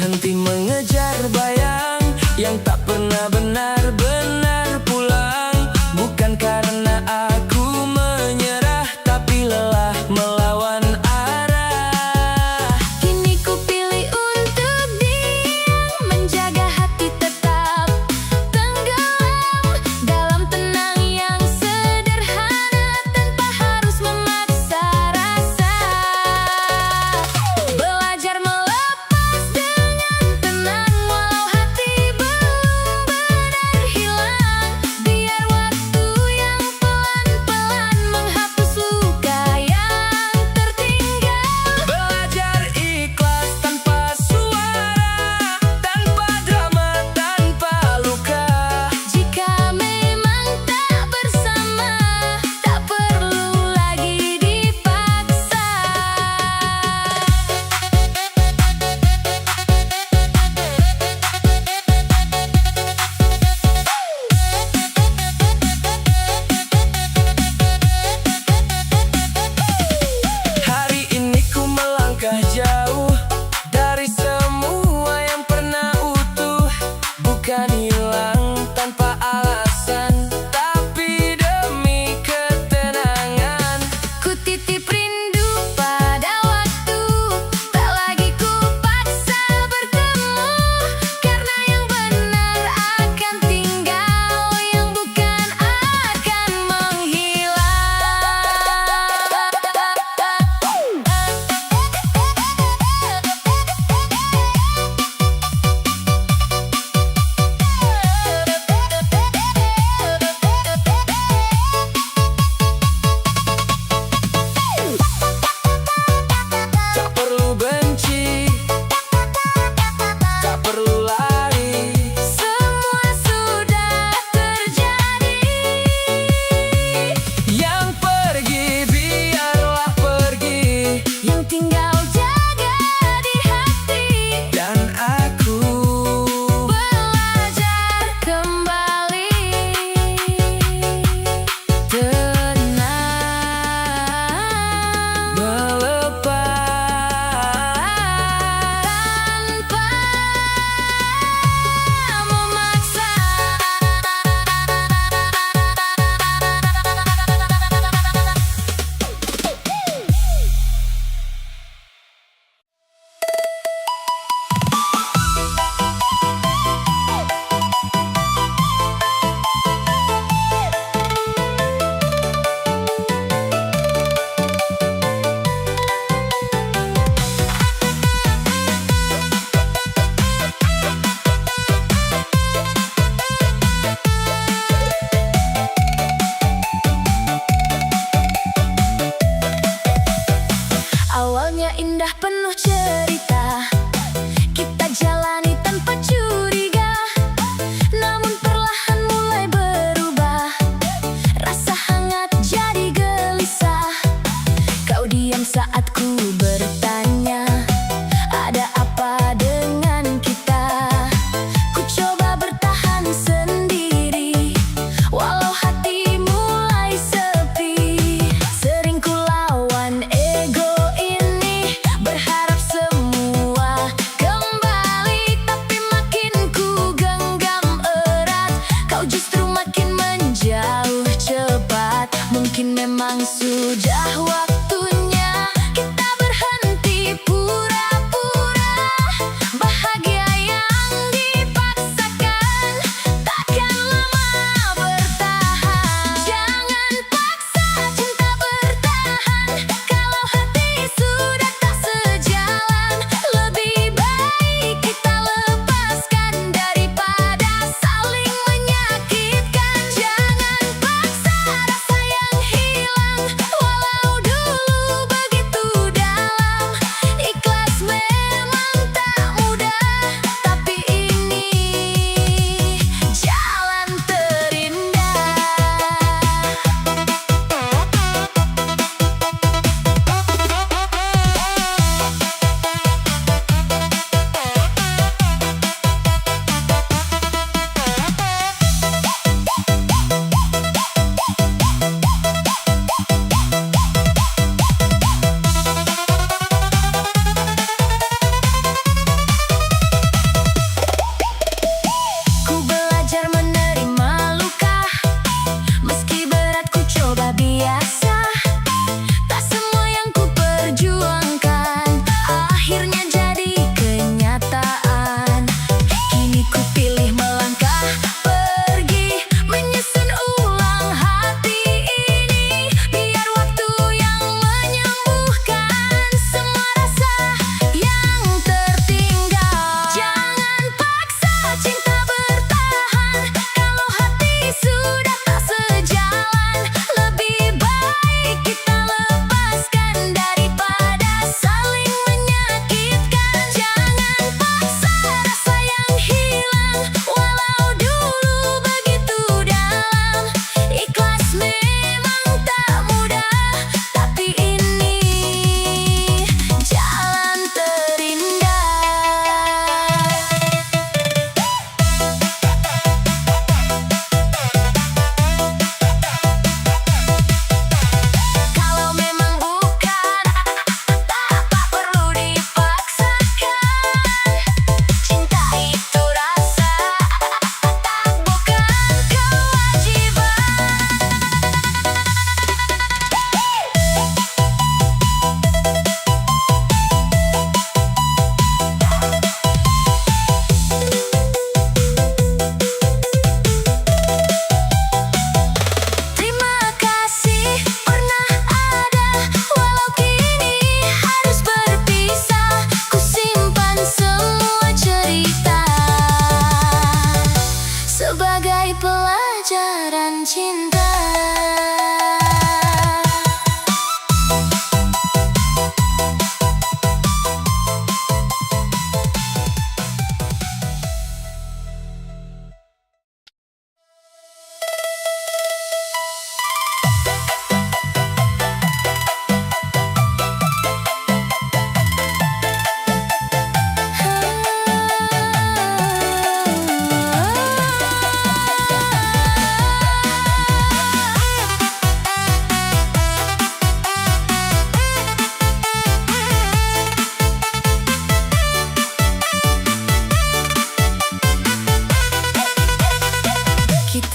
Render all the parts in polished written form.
berhenti mengejar bayang yang tak pernah benar-benar pulang. Bukan karena aku menyerah, tapi lelah melawan arah. Kini ku pilih untuk diam, menjaga hati tetap tenggelam dalam tenang yang sederhana, tanpa harus memaksa rasa. Belajar melepas dengan tenang, walau hati belum benar hilang.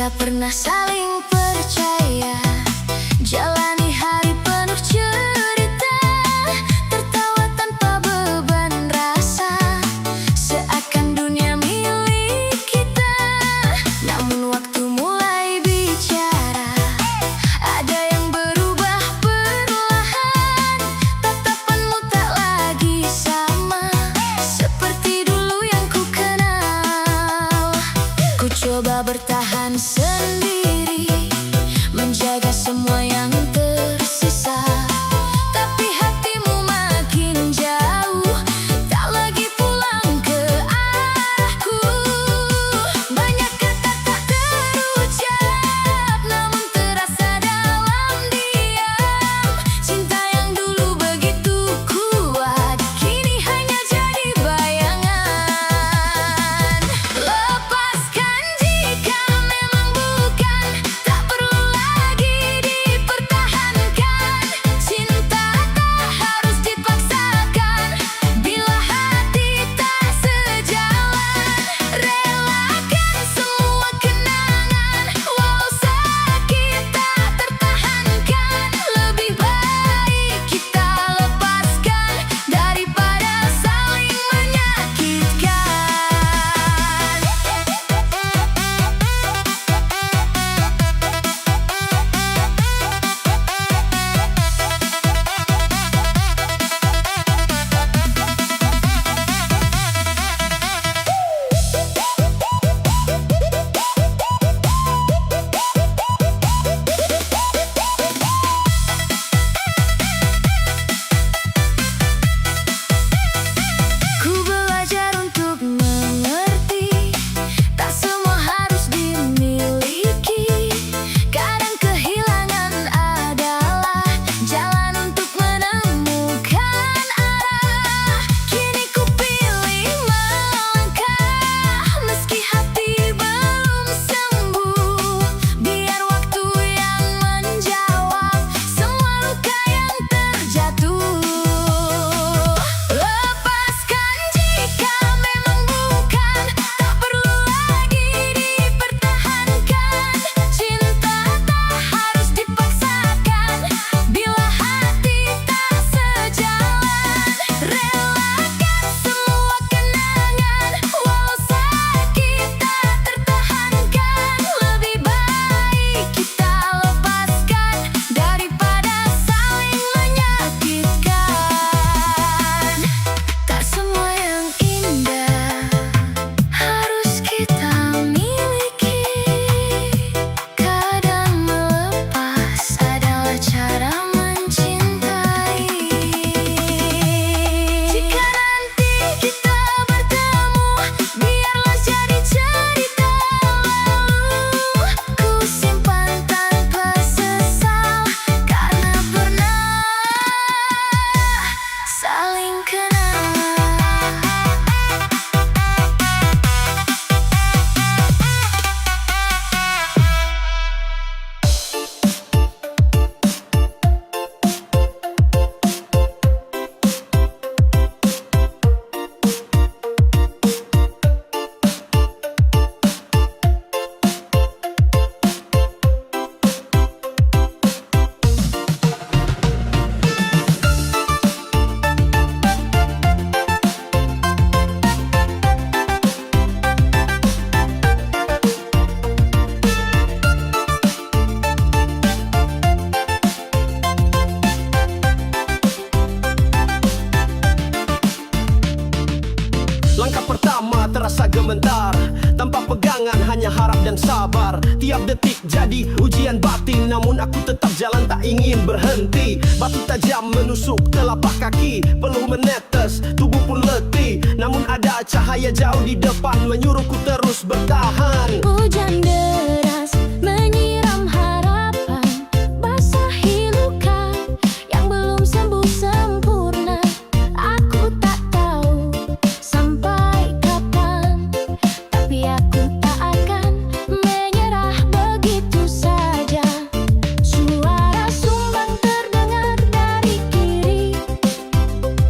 Kita pernah saling percaya, jalani hari penuh cerita, tertawa tanpa beban rasa, seakan dunia milik kita. Namun waktu mulai bicara, ada yang berubah perlahan. Tatapanmu tak lagi sama seperti dulu yang ku kenal. Ku coba bertahan sendiri, menjaga semua yang tersisa, tapi hatimu makin jauh, tak lagi pulang ke arahku. Banyak kata tak terucap, namun terasa dalam diam. Cinta yang dulu begitu kuat, kini hanya jadi bayangan. Lepaskan jika memang bukan, tak perlu lagi dipertahankan. Cinta tak harus dipaksakan, bila hati tak sejalan. Relakan semua kenangan, walau sakit tak tertahankan. Lebih baik kita lepaskan daripada saling menyakitkan. Ku belajar untuk mengerti, tak semua harus dimiliki. Kadang kehilangan adalah jalan untuk menemukan arah. Kini ku pilih melangkah, meski hati belum sembuh. Biar waktu yang menjawab semua luka yang terjatuh. Lepaskan jika memang bukan, tak perlu lagi dipertahankan. Cinta tak harus dipaksakan, bila hati tak sejalan. Relakan semua kenangan, walau sakit tak tertahankan. Lebih baik kita lepaskan daripada saling menyakitkan. Tak semua yang indah harus kita miliki. Kadang melepas adalah cara mencintai. Jika nanti kita bertemu, biarlah jadi cerita lalu. Ku simpan tanpa sesal, karena pernah saling kenal. Langkah pertama terasa gemetar, tanpa pegangan hanya harap dan sabar. Tiap detik jadi ujian batin, namun aku tetap jalan tak ingin berhenti. Batu tajam menusuk telapak kaki, peluh menetes, tubuh pun letih. Namun ada cahaya jauh di depan, menyuruhku terus bertahan. Hujan deras menyiram harapan, basahi luka yang belum sembuh sempurna. Aku tak tahu sampai kapan, tapi aku tak akan menyerah begitu saja. Suara sumbang terdengar dari kiri,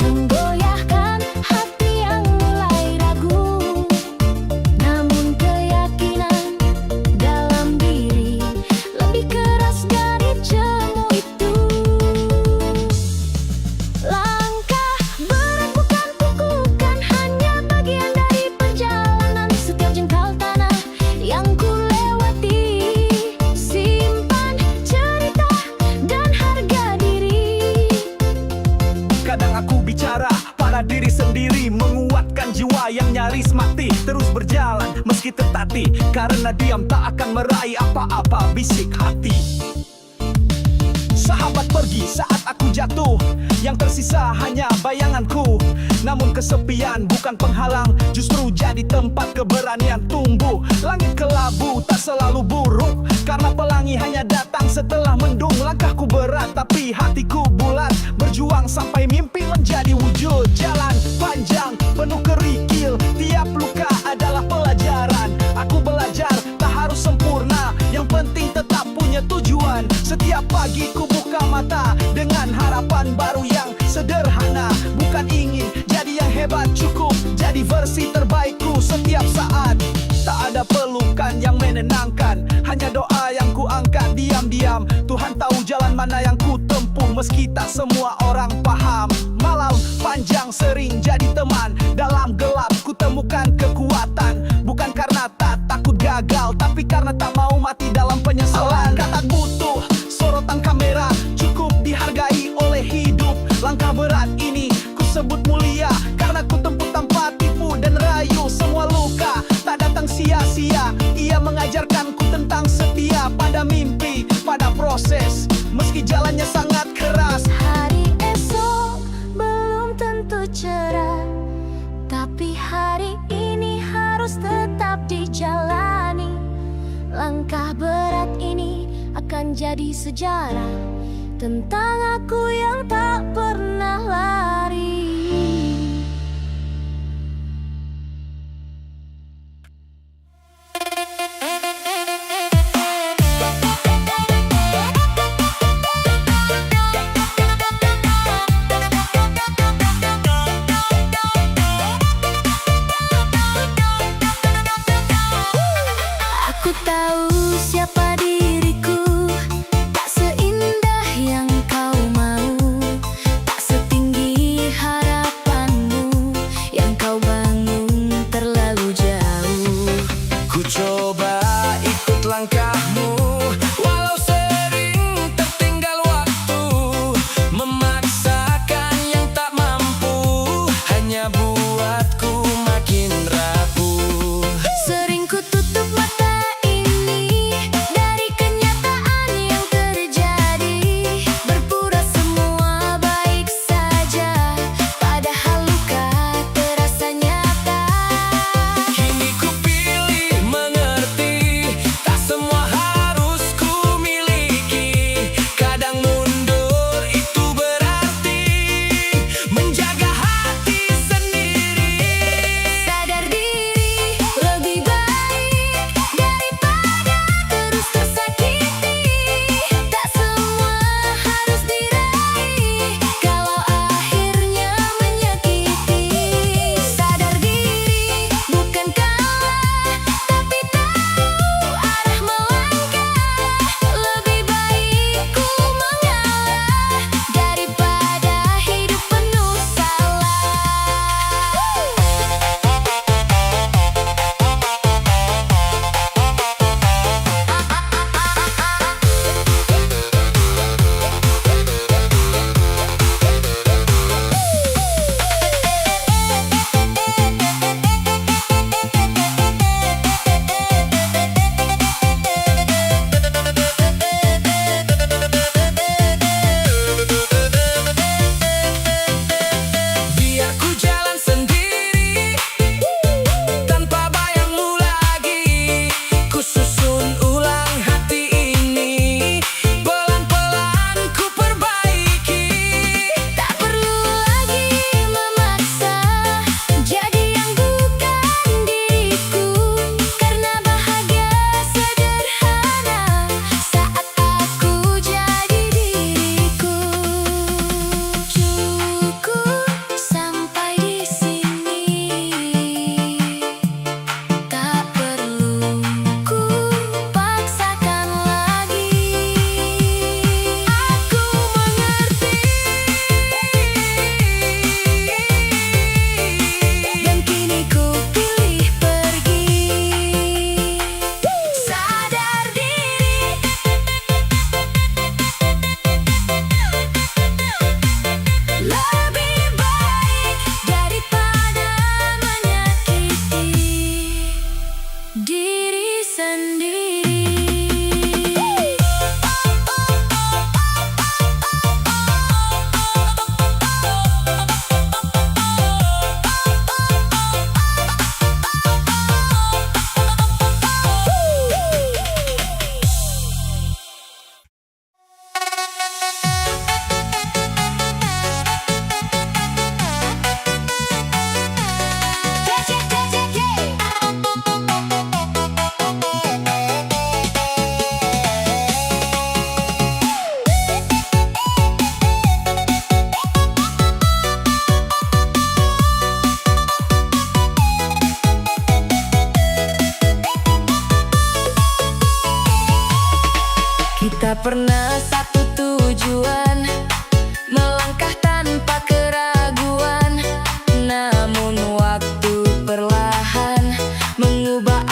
menggoyahkan hati yang mulai ragu. Namun keyakinan mati, terus berjalan meski tertatih. Karena diam tak akan meraih apa-apa, bisik hati. Sahabat pergi saat aku jatuh, yang tersisa hanya bayanganku. Namun kesepian bukan penghalang, justru jadi tempat keberanian tumbuh. Langit kelabu tak selalu buruk, karena pelangi hanya datang setelah mendung. Langkahku berat tapi hatiku bulat, berjuang sampai mimpi menjadi wujud. Jalan panjang penuh kerikil, tiap luka adalah pelajaran. Aku belajar tak harus sempurna, yang penting tetap punya tujuan. Setiap pagi ku buka mata dengan harapan baru yang sederhana. Bukan ingin jadi yang hebat, cukup jadi versi terbaikku setiap saat. Tak ada pelukan yang menenangkan, hanya doa yang ku angkat diam-diam. Tuhan tahu jalan mana yang ku tempuh, meski tak semua orang paham. Malam panjang sering jadi teman, dalam gelap ku temukan kekuatan. Bukan karena tak takut gagal, tapi karena tak mau mati dalam penyesalan. Kata butuh sorotan kamera, cukup dihargai oleh hidup. Langkah berat ini ku sebut mulia, karena ku tempuh tanpa tipu dan rayu. Semua luka tak datang sia-sia, ia mengajarkanku tentang setia pada mimpi, pada proses, meski jalannya sangat keras. Hari esok belum tentu cerah, tapi hari ini harus tetap dijalani. Langkah berat ini akan jadi sejarah tentang aku yang tak pernah lari. Aku tahu siapa diriku, tak seindah yang kau mau, tak setinggi Kita pernah satu tujuan, melangkah tanpa keraguan. Namun waktu perlahan mengubah